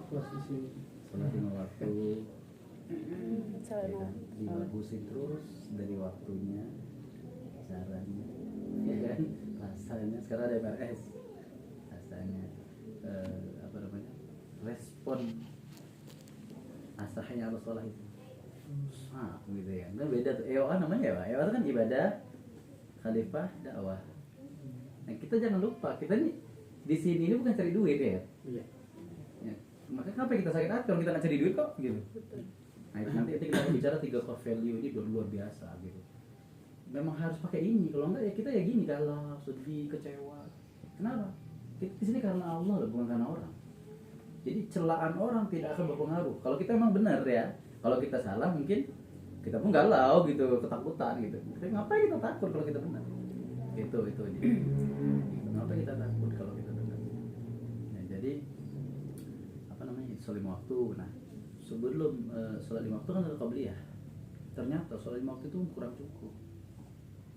Sholat 5 waktu. Sholat Ya kan? Dibagusin terus dari waktunya, caranya, ya kan? Rasanya sekarang ada MRS, rasanya apa namanya? Respon asahnya apa sholat itu. Gitu ya. Kan beda tuh. EOA namanya ya, Pak. EOA itu kan ibadah, khalifah, dakwah. Nah, kita jangan lupa, kita nih di sini ini bukan cari duit ya. Iya. Ya. Maka kenapa kita sakit hati kalau kita nggak cari duit kok gitu. Nah, itu nanti kita bicara 3 core value ini luar biasa gitu. Memang harus pakai ini, kalau enggak ya kita ya gini, galau, sedih, kecewa. Kenapa? Kita di sini karena Allah loh, bukan karena orang. Jadi celaan orang tidak akan berpengaruh. Kalau kita memang benar ya, kalau kita salah mungkin kita pun galau gitu, ketakutan gitu. Kita ngapain kita takut kalau kita benar? Itu dia. Kenapa kita takut kalau kita benar? Nah, jadi apa namanya? Sholat 5 waktu. Nah, sebelum sholat 5 waktu kan ada qabliyah. Ternyata sholat 5 waktu itu kurang cukup.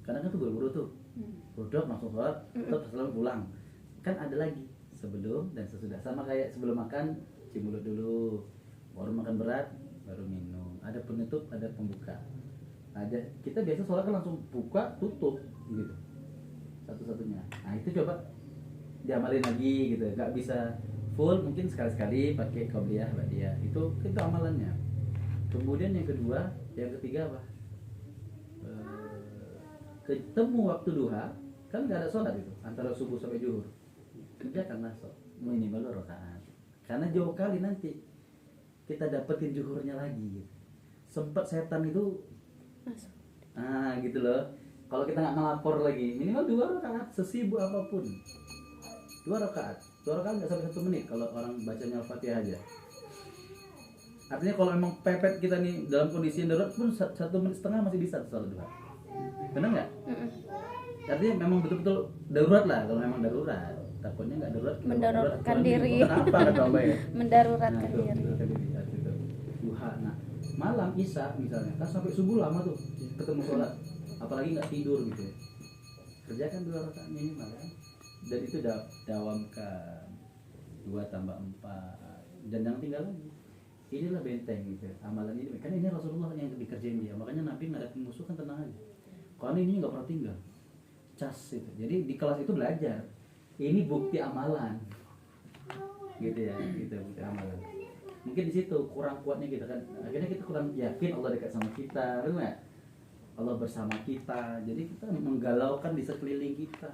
Karena kan tuh buru-buru tuh. Produk langsung sholat, terus selalu pulang. Kan ada lagi sebelum dan sesudah, sama kayak sebelum makan cuci mulut dulu, baru makan berat, baru minum. Ada penutup, ada pembuka. Ada kita biasa sholat kan langsung buka, tutup gitu. Satu-satunya. Nah, itu coba diamalin lagi gitu. Gak bisa full, mungkin sekali-sekali pakai qabliyah, ba'diyah. Itu amalannya. Kemudian yang kedua, yang ketiga apa? Ketemu waktu duha, kan nggak ada sholat itu antara subuh sampai zuhur. Kerjakanlah minimal 2 rakaat. Karena jauh kali nanti kita dapetin zuhurnya lagi. Gitu. Sempat setan itu, gitu loh. Kalau kita nggak ngelapor lagi, minimal 2 rakaat, sesibuk apapun. 2 rakaat nggak sampai 1 menit kalau orang bacanya Al-Fatihah aja. Artinya kalau memang pepet kita nih dalam kondisi darurat pun 1,5 menit masih bisa sholat duha. Benar nggak? Artinya memang betul-betul darurat lah. Kalau memang darurat, takutnya nggak darurat. Mendaruratkan diri. Kenapa kata Mbak ya? Mendaruratkan diri. Duha. Nah, malam isya misalnya, kan sampai subuh lama tuh ketemu sholat. Apalagi nggak tidur gitu ya. Kerjakan 2 rakaat minimal kan. Dan itu dawamkan 2 tambah 4. Dan jangan tinggal lagi. Inilah benteng gitu. Amalan ini kan ini Rasulullah yang dikerjain dia. Makanya Nabi ngadepin musuh kan tenang aja. Karena ini nggak pernah tinggal. Cas itu. Jadi di kelas itu belajar. Ini bukti amalan. Gitu ya, gitu bukti amalan. Mungkin di situ kurang kuatnya kita kan. Akhirnya kita kurang yakin Allah dekat sama kita, benar nggak? Allah bersama kita. Jadi kita menggalaukan di sekeliling kita.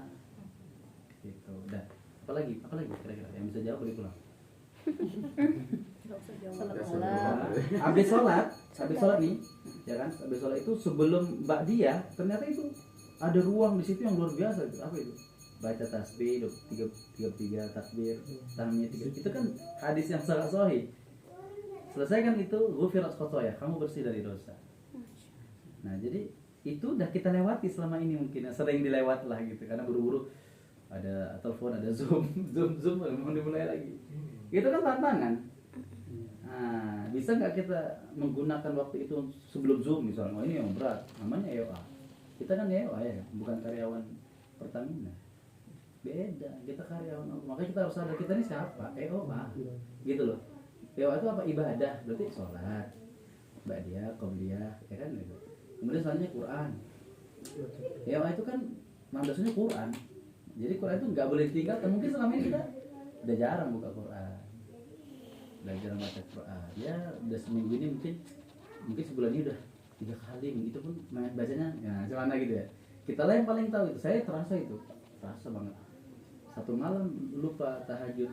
Gitu. Udah. Apalagi kira-kira yang bisa jawab boleh pulang. Habis sholat nih, ya kan? Habis sholat itu sebelum ba'diyah, ternyata itu ada ruang di situ yang luar biasa. Itu apa itu? Baca tasbih 33 takbir, tahmid 3. Itu kan hadis yang sangat sahih. Selesaikan itu, ghufirat khotoya, kamu bersih dari dosa. Nah, jadi itu udah kita lewati selama ini mungkin, sering dilewat lah gitu, karena buru-buru ada telepon, ada zoom mau dimulai lagi. Itu kan tantangan. Nah, bisa nggak kita menggunakan waktu itu sebelum zoom misalnya? Ini yang berat, namanya EOA. Kita kan EOA ya, bukan karyawan Pertamina. Beda, kita karyawan. Makanya kita harus sadar kita ini siapa? EOA, gitu loh. EOA itu apa? Ibadah, berarti sholat, ba'diyah, qabliyah, ya kan gitu. Kemudian selanjutnya Quran. EOA itu kan mandasnya Quran. Jadi Quran itu nggak boleh ditinggalkan. Mungkin selama ini kita udah jarang buka Quran, belajar baca Quran. Ya udah seminggu ini mungkin sebulan ini udah 3 kali. Itu pun bacanya ya gimana gitu ya. Kita lah yang paling tahu itu. Saya terasa banget. 1 malam lupa tahajud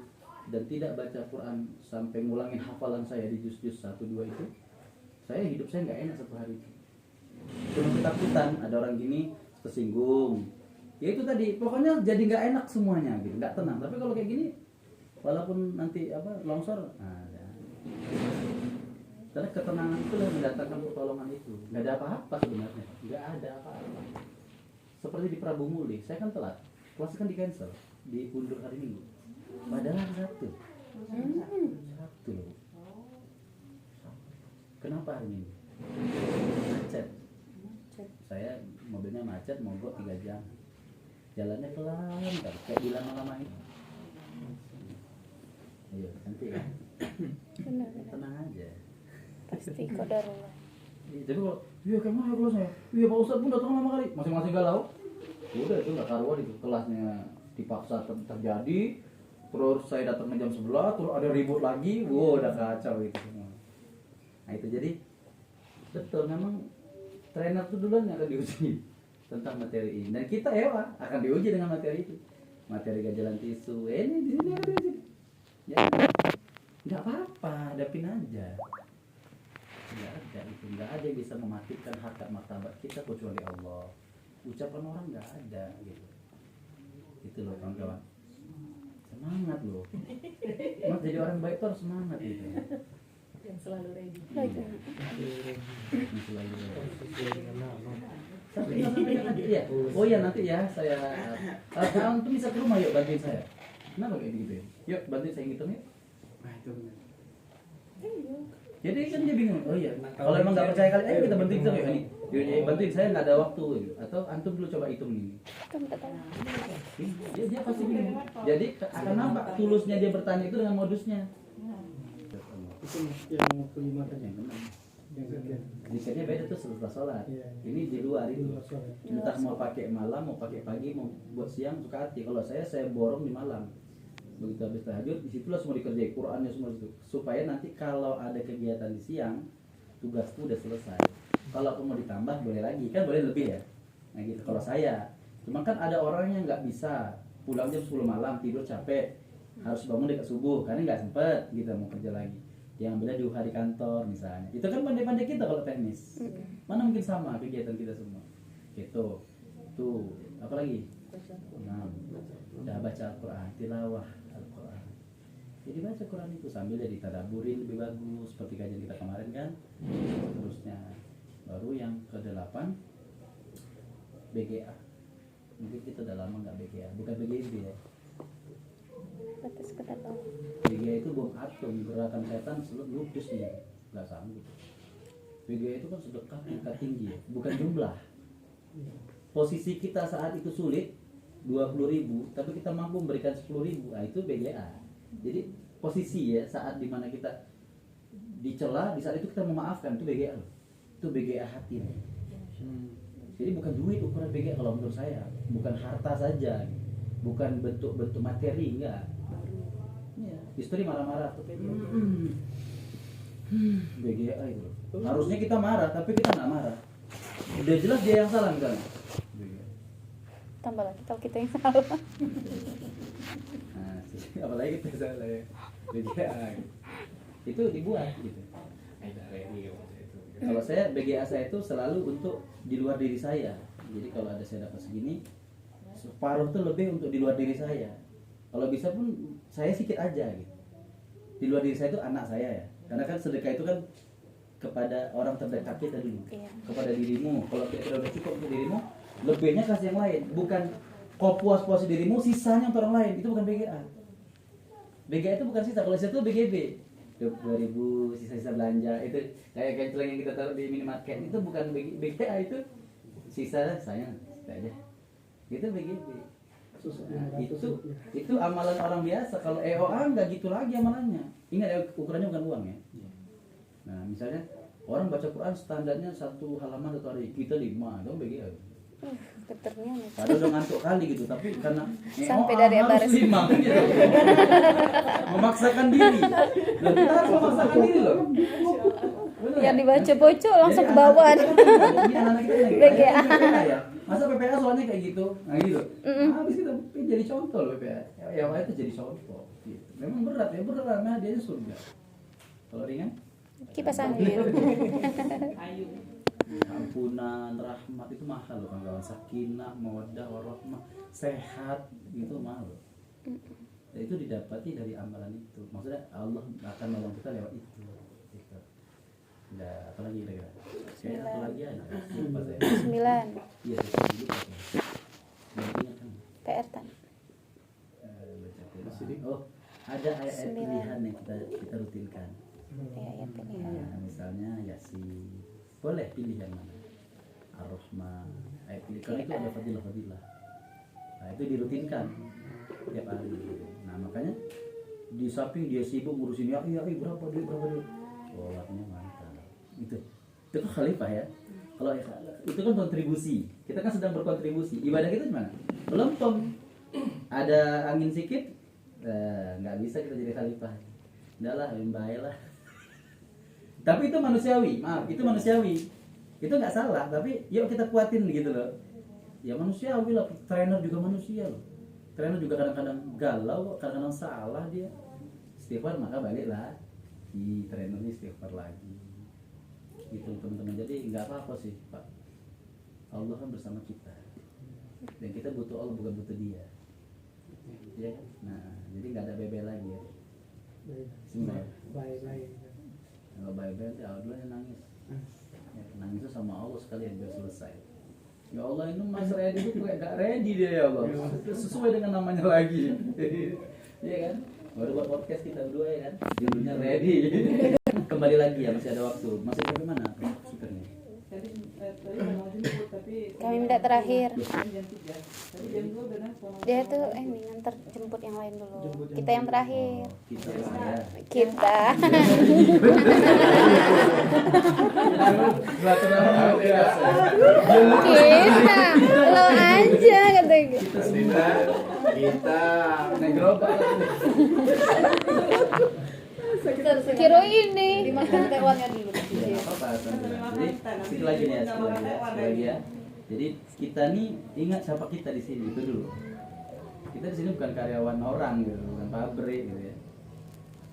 dan tidak baca Quran sampai ngulangin hafalan saya di juz-juz 1-2 itu. Hidup saya nggak enak 1 hari itu. Cuma ketakutan ada orang gini tersinggung. Ya itu tadi, pokoknya jadi nggak enak semuanya gitu, nggak tenang. Tapi kalau kayak gini, walaupun nanti longsor, ya. Karena ketenangan itulah mendatangkan pertolongan itu. Nggak ada apa-apa sebenarnya, nggak ada apa-apa. Seperti di Prabu Muli, saya kan telat, kelas kan di cancel, diundur hari Minggu. Padahal satu. Kenapa hari Minggu? Macet. Saya mobilnya macet, mogok 3 jam. Jalannya pelan, kayak bilang lama itu. Ayo, nanti ya. pasti qadarullah. Tapi kalau iya kayak mana kelasnya? Iya Pak Ustadz pun datang lama kali, masing-masing galau. Udah itu nggak karuan itu kelasnya dipaksa terjadi. Terus saya datang ke jam 11, terus ada ribut lagi, wow udah kacau itu semua. Nah itu jadi betul memang trainer itu duluan yang akan diuji tentang materi ini, dan kita akan diuji dengan materi itu, materi ganjalan tisu. Ini di sini ada diuji. Ya, nggak apa-apa, hadapin aja. Nggak ada yang bisa mematikan harkat martabat kita kecuali Allah. Ucapan orang nggak ada gitu. Itu loh kawan-kawan. Semangat loh. Mas jadi orang baik tuh harus semangat gitu. Yang selalu ready. Yang selalu ready. Iya. Oh ya nanti ya saya. Kalian tuh bisa ke rumah yuk bantuin saya. Kenapa kayak gitu ya? Yuk bantuin saya ngitung yuk. Nah itu benar. Jadi kan dia bingung. Oh iya. Kalau emang nggak percaya kali, ayo kita bantuin hitung yuk ini. Bantuin saya nggak ada waktu gitu. Atau antum dulu coba hitung ini. Dia pasti bingung. Jadi akan nampak tulusnya dia bertanya itu dengan modusnya. Itu yang waktu 5 tadi yang benar. Yang sekian. Zikirnya beda tuh setelah sholat. Ini di luar itu. Entah mau pakai malam, mau pakai pagi, mau buat siang suka hati. Kalau saya borong di malam. Begitu habis tahajud, disitulah semua dikerjain Qurannya semua itu. Supaya nanti kalau ada kegiatan di siang, tugasku udah selesai. Kalau mau ditambah boleh lagi, kan boleh lebih ya. Nah gitu kalau saya. Cuma kan ada orang yang nggak bisa pulang jam 10 malam tidur capek, harus bangun dekat subuh karena nggak sempet gitu mau kerja lagi. Yang beda di hari kantor misalnya. Itu kan pandai-pandai kita kalau teknis. Mana mungkin sama kegiatan kita semua. Gitu. Tuh, apa lagi? Nah, udah baca Al-Quran, tilawah Al-Quran. Jadi baca Quran itu sambil jadi tadaburin lebih bagus seperti kajian kita kemarin kan. Terusnya baru yang ke-8 BGA. Mungkin kita udah lama nggak BGA, bukan BGB ya. Batas ketahuan. BGA itu bom atom, gerakan setan lupus nih, nggak sanggup. BGA itu kan sedekah tingkat tinggi ya, bukan jumlah. Posisi kita saat itu sulit 20.000, tapi kita mampu memberikan 10.000, nah itu BGA. Jadi posisi ya saat dimana kita dicela, di saat itu kita memaafkan, itu BGA loh. Itu BGA hati nih. Jadi bukan duit ukuran BGA kalau menurut saya, bukan harta saja, bukan bentuk-bentuk materi, enggak. Ya, istri marah-marah tuh BGA itu. Harusnya kita marah, tapi kita nggak marah. Udah jelas dia yang salah misalnya. Tambah lagi kalau kita yang salah. Nah, apalagi kita salah ya. BGA itu dibuat gitu. Kalau saya BGA saya itu selalu untuk di luar diri saya. Jadi kalau ada saya dapat segini, separuh itu lebih untuk di luar diri saya. Kalau bisa pun saya sedikit aja gitu. Di luar diri saya itu anak saya ya. Karena kan sedekah itu kan kepada orang terdekat kita dulu. Iya. Kepada dirimu. Kalau kita udah cukup untuk dirimu, lebihnya kasih yang lain. Bukan kau puas-puas dirimu, sisanya untuk orang lain. Itu bukan BGA. BGA itu bukan sisa. Kalau sisa itu BGB. 2000 sisa-sisa belanja itu kayak kenceleng yang kita taruh di minimarket itu bukan BGA, itu sisa saya aja. Itu BGB. Nah, itu amalan orang biasa. Kalau EOA nggak gitu lagi amalannya. Ingat ukurannya bukan uang ya. Nah misalnya orang baca Quran standarnya 1 halaman 1 hari, kita 5, dong BGA. Keternya nih. Padahal udah ngantuk kali gitu, tapi karena Sampai dari harus 5 gitu. Memaksakan diri. Loh, kita harus memaksakan diri loh. Bener Yang ya? dibaca bocor langsung ke bawah. Ini anak-anak kita nih, BGA. kayak PPA ya. Masa PPA soalnya kayak gitu, nah gitu. Habis kita jadi contoh loh PPA. Ya itu jadi contoh. Gitu. Memang berat ya, berat nah dia surga. Kalau ringan? Kipas angin. Ayu. Ampunan, rahmat itu mahal loh kawan-kawan. Sakinah, mawaddah, warahmah, sehat itu mahal loh. Dan itu didapati dari amalan itu. Maksudnya Allah akan menolong kita lewat itu. Gitu. Nah, apa lagi kira-kira? Kayak apa lagi ada? Lupa saya. 9. Iya, saya lupa. Ingat kan? PR tan. Baca Quran. Oh, ada ayat-ayat pilihan yang kita rutinkan. Ya pilihan. Nah, misalnya Yasin. Boleh pilih yang mana? Ar-Rahman. Pilih. Kalau itu ada fadilah-fadilah. Nah, itu dirutinkan tiap hari. Nah, makanya di samping dia sibuk ngurusin ya, berapa duit. Sholatnya mantap. itu kan khalifah ya. Kalau itu kan kontribusi, kita kan sedang berkontribusi. Ibadah kita gimana? Melempem, ada angin sedikit, nggak bisa kita jadi khalifah. Udahlah, baik lah. Tapi itu manusiawi, maaf, itu manusiawi. Itu nggak salah, tapi yuk kita kuatin gitu loh. Ya manusiawi lah, trainer juga manusia loh. Trainer juga kadang-kadang galau, kadang-kadang salah dia. Istighfar maka baliklah. Trainernya istighfar lagi. Gitu teman-teman. Jadi nggak apa-apa sih Pak. Allah kan bersama kita. Dan kita butuh Allah bukan butuh dia. Ya kan? Nah, jadi nggak ada bebel lagi ya. Bismillah. Baik. Kalau bye-bye nanti awalnya nangis. Ya, nangis itu sama Allah sekalian biar selesai. Ya Allah, ini Mas ready itu kayak gak ready dia ya Allah. Sesuai dengan namanya lagi. Iya kan? Baru buat podcast kita berdua ya kan? Judulnya ready. Kembali lagi ya, masih ada waktu. Masih sampai mana? Speakernya. Tadi mau jemput tapi Kami minta terakhir. jam 3. Tadi jam 2 udah nelfon. Dia tuh nganter jemput yang lain dulu. Kita yang terakhir. Kita saya. Kita. Kita. Lo aja kata gitu. Kita naik gerobak. Kiro ini. Dimakan tewannya dulu. Ya, apa-apa, alhamdulillah. Jadi sekali lagi nih ya, sekali lagi ya. Jadi kita nih ingat siapa kita di sini itu dulu. Kita di sini bukan karyawan orang gitu, bukan pabrik gitu ya.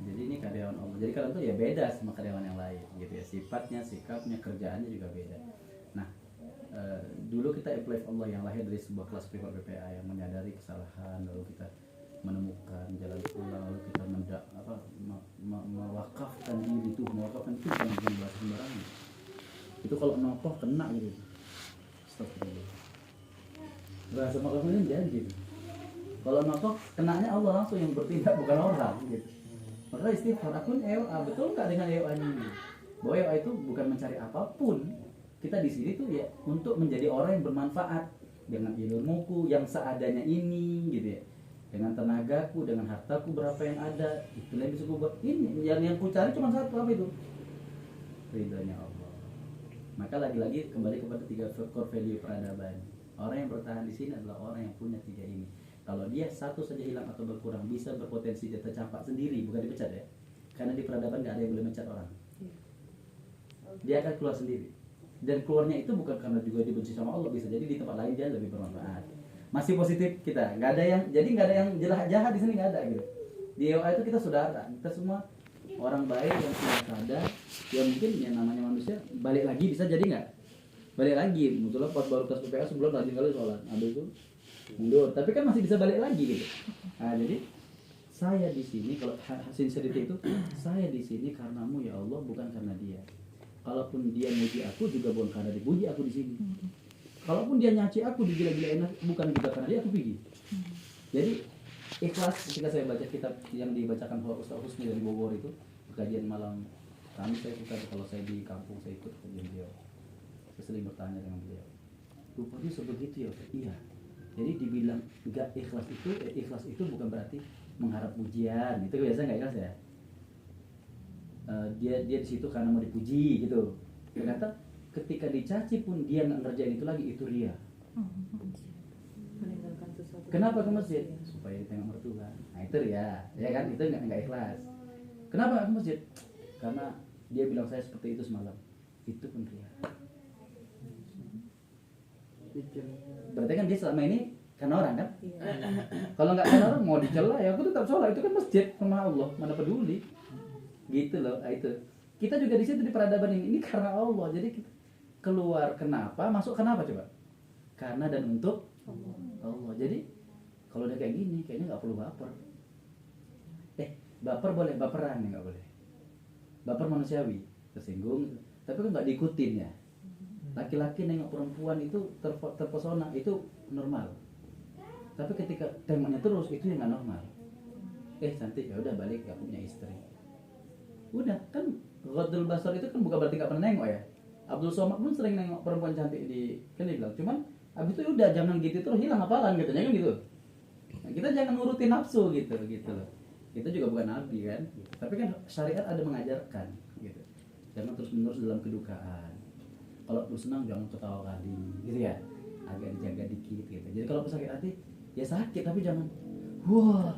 Jadi ini karyawan Allah. Jadi kalian tuh ya beda sama karyawan yang lain gitu ya. Sifatnya, sikapnya, kerjaannya juga beda. Nah, dulu kita employee Allah yang lahir dari sebuah kelas privat BPA yang menyadari kesalahan, lalu kita menemukan jalan pulang, lalu kita mewakafkan diri itu, mewakafkan itu bukan bahasa sembarangan. Itu kalau nokoh kena gitu. Astagfirullah. Bahasa makafnya janji gitu. Kalau nokoh kenanya Allah langsung yang bertindak bukan orang gitu. Maka istighfar akun EOA, betul nggak dengan EOA ini? Bahwa EOA itu bukan mencari apapun. Kita di sini tuh ya untuk menjadi orang yang bermanfaat dengan ilmuku yang seadanya ini gitu ya. Dengan tenagaku, dengan hartaku berapa yang ada, itulah yang bisa gue buat. Ini yang ku cari cuma satu, apa itu? Ridhonya Allah. Maka lagi-lagi kembali kepada 3 core value peradaban. Orang yang bertahan di sini adalah orang yang punya 3 ini. Kalau dia satu saja hilang atau berkurang, bisa berpotensi dia tercampak sendiri, bukan dipecat ya. Karena di peradaban nggak ada yang boleh mencat orang. Dia akan keluar sendiri. Dan keluarnya itu bukan karena juga dibenci sama Allah, bisa jadi di tempat lain dia lebih bermanfaat. Masih positif kita, nggak ada yang, jadi nggak ada yang jahat di sini, nggak ada gitu. Di EOA itu kita saudara, kita semua orang baik yang sudah sadar, yang mungkin yang namanya manusia balik lagi bisa jadi nggak? Balik lagi, muncul pas baru kelas PPA sebulan rajin kali sholat, habis itu mundur, tapi kan masih bisa balik lagi gitu. Nah jadi saya di sini kalau sincerity itu, saya di sini karenamu ya Allah, bukan karena dia. Kalaupun dia muji aku juga bukan karena dipuji aku di sini. Kalaupun dia nyaci aku digila-gilain bukan juga karena dia aku pergi. Jadi ikhlas ketika saya baca kitab yang dibacakan oleh Ustaz Husni dari Bogor itu, kajian malam kami, saya suka kalau saya di kampung saya ikut kajian beliau. Saya sering bertanya dengan beliau. Rupanya sebegitu ya? Iya. Jadi dibilang enggak ikhlas itu bukan berarti mengharap pujian. Itu biasa enggak ikhlas ya? Dia di situ karena mau dipuji gitu. Ternyata ketika dicaci pun dia nggak ngerjain itu lagi, itu ria. Meninggalkan sesuatu. Kenapa ke masjid? Supaya ditengok mertua. Nah itu ria, ya kan? Itu nggak ikhlas. Kenapa ke masjid? Karena dia bilang saya seperti itu semalam. Itu pun ria. Berarti kan dia selama ini karena orang kan? Iya. Kalau nggak karena orang mau dicela ya aku tetap sholat, itu kan masjid sama Allah, mana peduli. Gitu loh, itu. Kita juga di situ di peradaban ini karena Allah. Jadi kita keluar kenapa, masuk kenapa coba? Karena dan untuk Allah. Jadi kalau udah kayak gini, kayaknya nggak perlu baper. Baper boleh, baperan ya nggak boleh. Baper manusiawi, tersinggung, tapi kan nggak diikutin ya. Laki-laki nengok perempuan itu terpesona, itu normal. Tapi ketika tengoknya terus, itu yang nggak normal. Cantik, ya udah balik, aku punya istri. Udah kan, Ghaddul Basar itu kan bukan berarti nggak pernah nengok ya. Abdul Somad pun sering nengok perempuan cantik kan dia bilang, cuman abis itu udah jangan gitu terus, hilang hafalan katanya kan gitu. Nah, kita jangan nurutin nafsu gitu loh. Kita juga bukan nabi kan, tapi kan syariat ada mengajarkan gitu. jangan terus menerus dalam kedukaan. Kalau lu senang jangan ketawa kali gitu ya, agak dijaga dikit gitu. Jadi kalau sakit hati ya sakit tapi jangan wah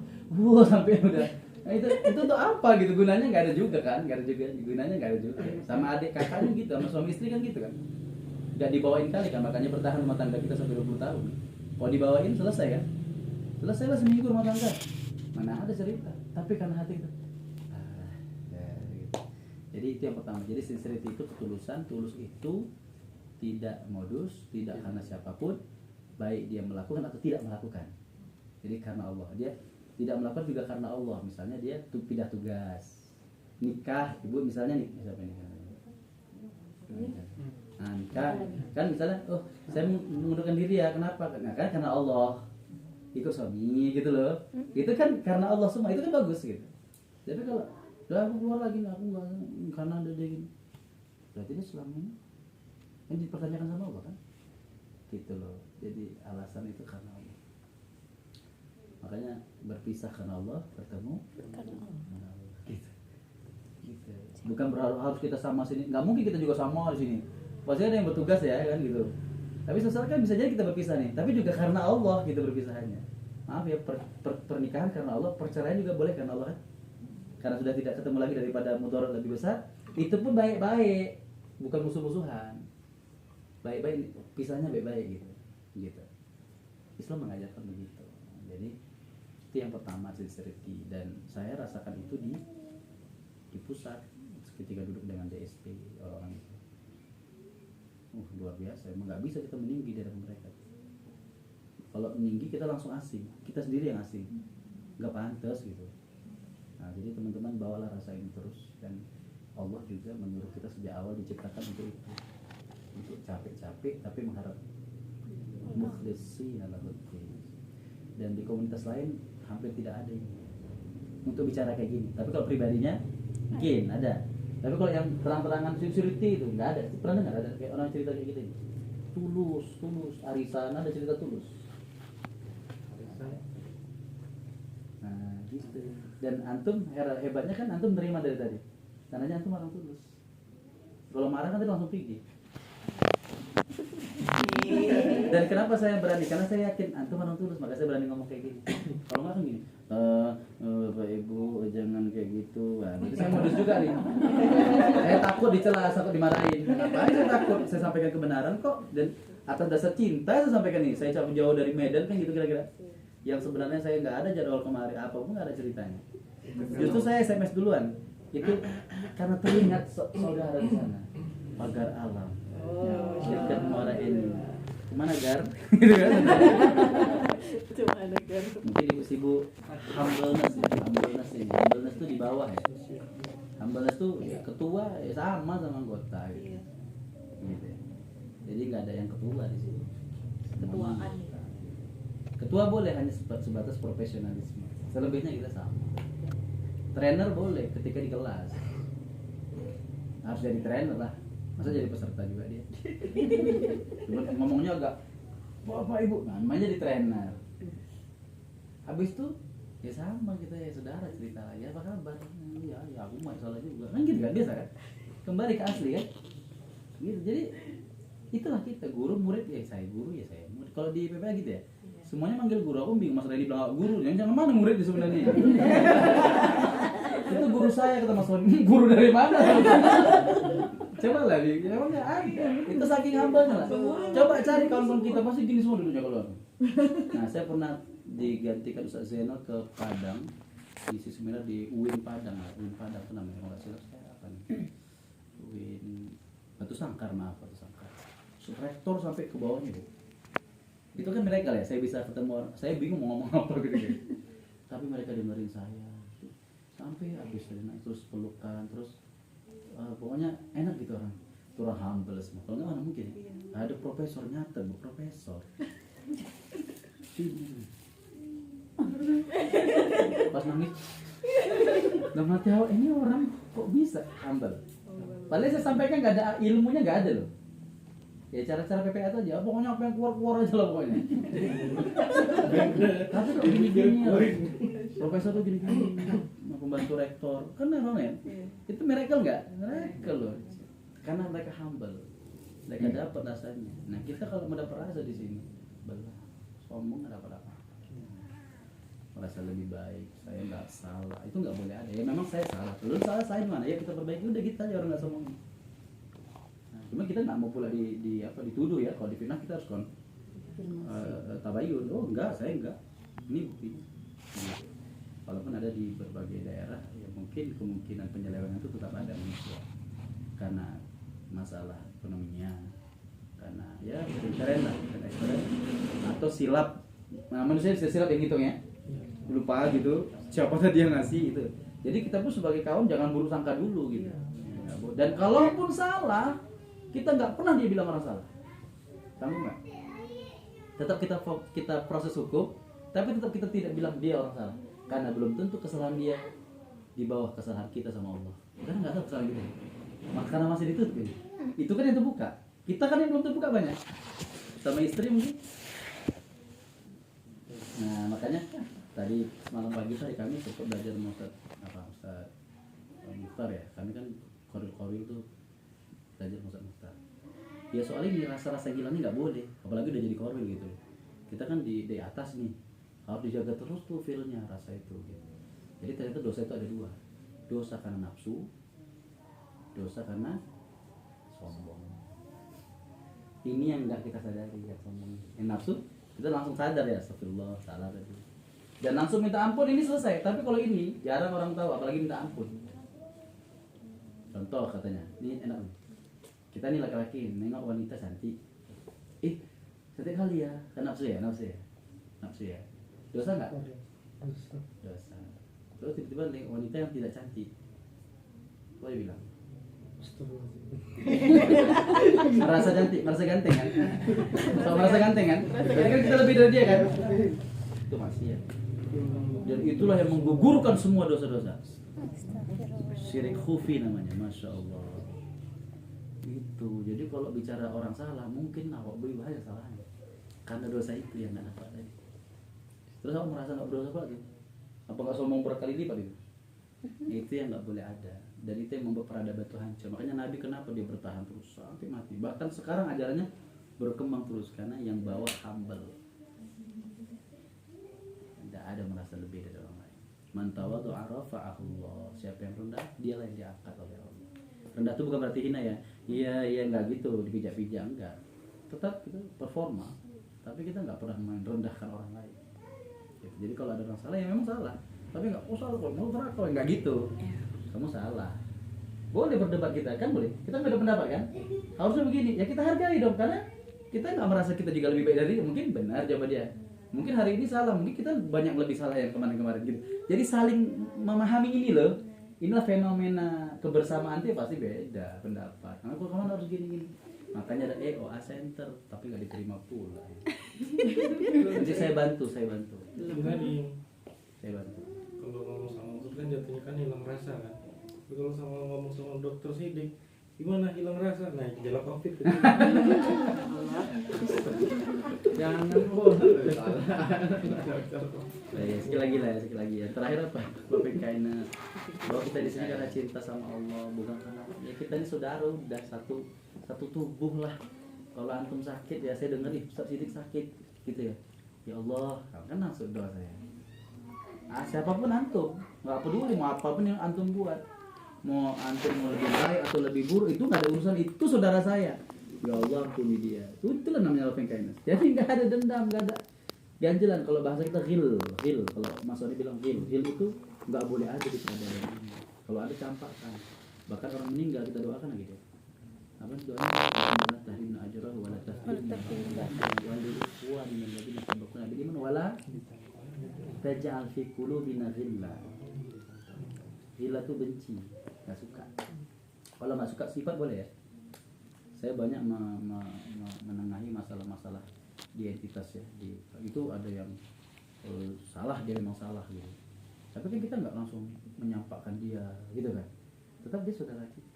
sampai udah. Nah, itu untuk apa gitu, gunanya nggak ada juga kan, gunanya nggak ada juga. Sama adik kakaknya gitu, sama suami istri kan gitu kan, nggak dibawain kali kan, makanya bertahan rumah tangga kita sampai 20 tahun. Kalau dibawain selesai kan, selesailah seminggu rumah tangga, mana ada cerita. Tapi karena hati kita ya, gitu. Jadi itu yang pertama. Jadi sincerity itu ketulusan. Tulus itu tidak modus, tidak karena siapapun, baik dia melakukan atau tidak melakukan. Jadi karena Allah. Dia tidak melakukan juga karena Allah. Misalnya dia pindah tugas, nikah, ibu misalnya nih, siapa ini? Nah, nikah kan misalnya, oh saya mengundurkan diri ya, kenapa? Nah, kan karena Allah, ikut suami gitu loh. Itu kan karena Allah semua, itu kan bagus gitu. Tapi kalau udah aku keluar lagi, aku nggak karena ada dia gini, berarti dia selama ini kan dipertanyakan sama Allah kan, gitu loh. Jadi alasan itu karena Allah. Makanya berpisah karena Allah, bertemu karena Allah. Gitu. Bukan berharap harus kita sama sini. Nggak mungkin kita juga sama di sini. Pasti ada yang bertugas ya kan gitu. Tapi sesuatu kan bisa jadi kita berpisah nih. Tapi juga karena Allah kita berpisahnya. Maaf ya, pernikahan karena Allah, perceraian juga boleh karena Allah kan. Karena sudah tidak ketemu lagi daripada mudarat lebih besar. Itu pun baik-baik, bukan musuh-musuhan. Baik-baik, pisahnya baik-baik gitu. Gitu. Islam mengajarkan begitu. Jadi itu yang pertama, sincerity. Dan saya rasakan itu di pusat ketika duduk dengan DSP orang-orang itu. Luar biasa, emang nggak bisa kita meninggi dari mereka. Kalau meninggi kita langsung asing, kita sendiri yang asing, nggak pantas gitu. Nah jadi teman-teman bawalah rasa ini terus, dan Allah juga menyuruh kita sejak awal diciptakan untuk itu, untuk capek-capek tapi mengharap mukhlisin ala huddin. Dan di komunitas lain hampir tidak ada ini untuk bicara kayak gini. Tapi kalau pribadinya mungkin ada. Tapi kalau yang terang-terangan sincerity itu nggak ada. Pernah dengar ada kayak orang cerita kayak gitu? Tulus, arisan ada cerita tulus. Nah gitu. Dan antum hebatnya kan antum terima dari tadi. Tandanya antum orang tulus. Kalau marah kan tadi langsung pergi. Dan kenapa saya berani? Karena saya yakin antum orang tulus, maka saya berani ngomong kayak gini. Kalau nggak kan gini, Bapak Ibu jangan kayak gitu. Nah, jadi saya modus juga nih. Saya takut dicela, takut dimarahin. Ngapain saya takut? Saya sampaikan kebenaran kok. Dan atas dasar cinta saya sampaikan nih. Saya cabut jauh dari Medan kan gitu kira-kira. Yang sebenarnya saya nggak ada jadwal kemarin, apapun nggak ada ceritanya. Justru saya SMS duluan. Itu karena teringat saudara di sana. Pagar alam. Dekat Muara ini. Kemana Gar? Gitu kan? Mungkin ibu sibuk humbleness ya. Humbleness itu di bawah ya. Humbleness itu ya, ketua ya sama anggota gitu. Gitu ya. Jadi nggak ada yang ketua di sini. Ketuaan. Ketua boleh hanya sebatas profesionalisme. Selebihnya kita sama. Trainer boleh ketika di kelas. Harus jadi trainer lah. Masa jadi peserta juga dia. Cuma ngomongnya agak Bapak Ibu, nah, namanya di trainer. Habis itu ya sama kita ya saudara cerita ya apa kabar? Ya aku mah salah juga. Kan gitu kan biasa kan? Kembali ke asli kan? Gitu. Jadi itulah kita guru murid ya saya guru ya saya murid. Kalau di PPA gitu ya. Semuanya manggil guru. Aku bingung Mas Redi bilang guru. Jangan mana murid di sebenarnya. Itu guru saya kata Mas Redi. Guru dari mana? Coba lah, emangnya ada. Itu saking hambanya lah. Coba cari kawan-kawan kita pasti gini semua duduknya kalau. Nah, saya pernah digantikan Ustaz Zeno ke Padang, isi seminar di UIN Padang. UIN Padang itu namanya, kalau nggak salah saya apa nih? UIN Batu Sangkar, maaf Batu Sangkar. Rektor sampai ke bawahnya Bu. Itu kan mereka ya, saya bisa ketemu orang. Saya bingung mau ngomong apa gitu. Tapi mereka dengerin saya sampai habis terus pelukan terus. Pokoknya enak gitu orang. Itu orang humble semua. Kalau nggak mana mungkin. Ada profesor nyata Bu, profesor. Pas nangis. Dalam hati awal ini orang kok bisa humble. Padahal saya sampaikan nggak ada ilmunya, nggak ada loh. Ya cara-cara PPA itu aja. Pokoknya apa yang keluar aja lah pokoknya. Tapi kok gini-gini. Profesor tuh gini-gini. pembantu rektor, kan orang ya. Iya. Itu miracle nggak? Miracle loh. Karena mereka humble, mereka dapat rasanya. Nah kita kalau mendapat rasa di sini, belah, sombong nggak dapat apa. Merasa lebih baik, saya nggak salah, itu nggak boleh ada. Ya memang saya salah, lalu salah saya di mana? Ya kita perbaiki, udah kita aja orang nggak sombong. Nah, cuma kita nggak mau pula dituduh ya. Kalau difitnah kita harus tabayun. Oh enggak, saya enggak. Ini buktinya. Nah, walaupun ada di berbagai daerah, ya mungkin kemungkinan penyelewengan itu tetap ada manusia. Karena masalah ekonominya, karena ya keren lah, atau silap. Nah manusia bisa silap yang hitung ya, lupa gitu siapa tadi yang ngasih itu. Jadi kita pun sebagai kaum jangan buruk sangka dulu gitu. Dan kalaupun salah, kita nggak pernah dia bilang orang salah, sanggup nggak? Tetap kita proses hukum, tapi tetap kita tidak bilang dia orang salah, karena belum tentu kesalahan dia di bawah kesalahan kita sama Allah. Karena nggak tahu kesalahan kita. Karena masih ditutup ini. Itu kan yang terbuka. Kita kan yang belum terbuka banyak. Sama istri mungkin. Nah makanya tadi malam pagi tadi kami cukup belajar Ustaz Mukhtar ya. Kami kan koril itu belajar Ustaz Mukhtar. Ya soalnya ini rasa-rasa gilanya nggak boleh. Apalagi udah jadi koril gitu. Kita kan di atas nih. Harus dijaga terus tuh feel-nya, rasa itu gitu. Jadi ternyata dosa itu ada dua. Dosa karena nafsu, dosa karena sombong. Ini yang nggak kita sadari ya, sombong. Yang nafsu kita langsung sadar ya, astagfirullah, salah tadi. Dan langsung minta ampun, ini selesai. Tapi kalau ini jarang orang tahu, apalagi minta ampun. Contoh katanya, ini enak nih. Kita nih laki-laki nengok wanita cantik. Cantik kali ya, kan nafsu ya. Dosa nggak? Dosa. Terus tiba-tiba nengok wanita yang tidak cantik. Boleh bilang? merasa ganteng kan? So, merasa ganteng kan? Jadi kan kita lebih dari dia kan? Itu maksiat. Dan itulah yang menggugurkan semua dosa-dosa. Syirik khufi namanya, masya Allah. Itu. Jadi kalau bicara orang salah, mungkin awak banyak salahnya. Karena dosa itu yang nggak dapat tadi. Terus awak merasa nggak berdosa lagi? Apa nggak sombong berkali lipat itu? Itu yang nggak boleh ada. Dan itu yang membuat peradaban itu hancur. Makanya Nabi kenapa dia bertahan terus sampai mati. Bahkan sekarang ajarannya berkembang terus karena yang bawa humble. Tidak ada merasa lebih dari orang lain. Man tawadhu'a rafa'ahullah. Siapa yang rendah, dialah yang diangkat oleh Allah. Rendah itu bukan berarti hina ya. Iya enggak gitu, dipijak-pijak enggak. Tetap kita performa, tapi kita enggak pernah merendahkan orang lain. Jadi kalau ada orang salah ya memang salah. Tapi enggak salah kok, mau neraka enggak gitu. Kamu salah. Boleh berdebat kita kan, boleh. Kita nggak ada pendapat kan? Harusnya begini. Ya kita hargai dong, karena kita nggak merasa kita juga lebih baik dari dia. Mungkin benar jawab dia. Mungkin hari ini salah, mungkin kita banyak lebih salah yang kemarin-kemarin gitu. Jadi saling memahami ini loh. Inilah fenomena kebersamaan itu pasti beda pendapat. Karena kalau kamu harus gini-gini. Makanya ada OA Center, tapi nggak diterima pula. Nanti saya bantu. Gimana Saya bantu. kalau ngomong sama dokter kan jatuhnya kan hilang rasa kan. Tapi kalau ngomong sama dokter Sidik, gimana hilang rasa? Nah, gejala COVID gitu. Jangan sekali lagi ya. Terakhir apa? Bapak Kaina. Bahwa kita di sini karena cinta sama Allah, bukan karena ya kita ini saudara, udah satu tubuh lah. Kalau antum sakit ya saya dengar Ustaz Sidik sakit gitu ya. Ya Allah, kan langsung doa saya. Siapapun antum, nggak peduli mau apapun yang antum buat, mau antum mau lebih baik atau lebih buruk itu nggak ada urusan, itu saudara saya. Ya Allah ampuni dia. Itulah namanya loving kindness. Jadi nggak ada dendam, nggak ada ganjelan. Kalau bahasa kita ghil. Kalau Mas Oni bilang ghil itu nggak boleh ada di peradaban ini. Kalau ada campakkan. Bahkan orang meninggal kita doakan lagi dia. Apa doanya? Wala tahrimna ajrahu wala tahrimna wa min alladziina sabaquna bil iman wala taj'al fi qulubina ghillah. Ghillah itu benci, enggak suka. Kalau enggak suka sifat boleh ya. Saya banyak menengahi masalah-masalah di entitas ya. Itu ada yang salah, dia memang salah gitu. Tapi kan kita enggak langsung menyampaikan dia gitu kan. Tetap dia saudara kita.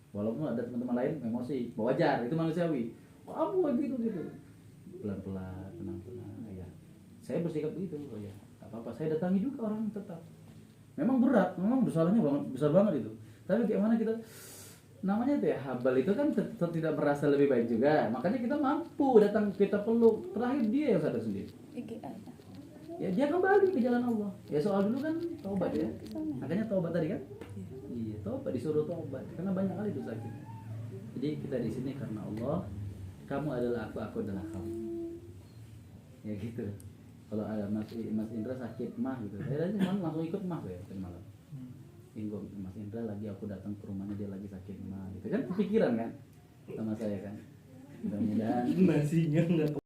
Walaupun ada teman-teman lain emosi, wajar, itu manusiawi. Kamu gitu. Pelan-pelan, tenang-tenang ya. Saya bersikap begitu, oh ya. Apa-apa, saya datangi juga orang tetap. memang berat, memang dosalahnya besar banget itu. Tapi gimana kita namanya tuh ya habal itu kan tetap tidak merasa lebih baik juga. Makanya kita mampu datang kita peluk. Terakhir dia yang sadar sendiri. Ya dia kembali ke jalan Allah. Ya soal dulu kan taubat ya. Makanya taubat tadi kan? Iya, taubat disuruh taubat. Karena banyak kali itu sakit. Jadi kita di sini karena Allah. Kamu adalah aku adalah kamu. Ya gitu. Kalau ada Mas Indra sakit mah gitu. Saya langsung ikut mah ya malam. Mas Indra lagi aku datang ke rumahnya dia lagi sakit mah gitu kan kepikiran kan sama saya kan. Mudah-mudahan nasinya nggak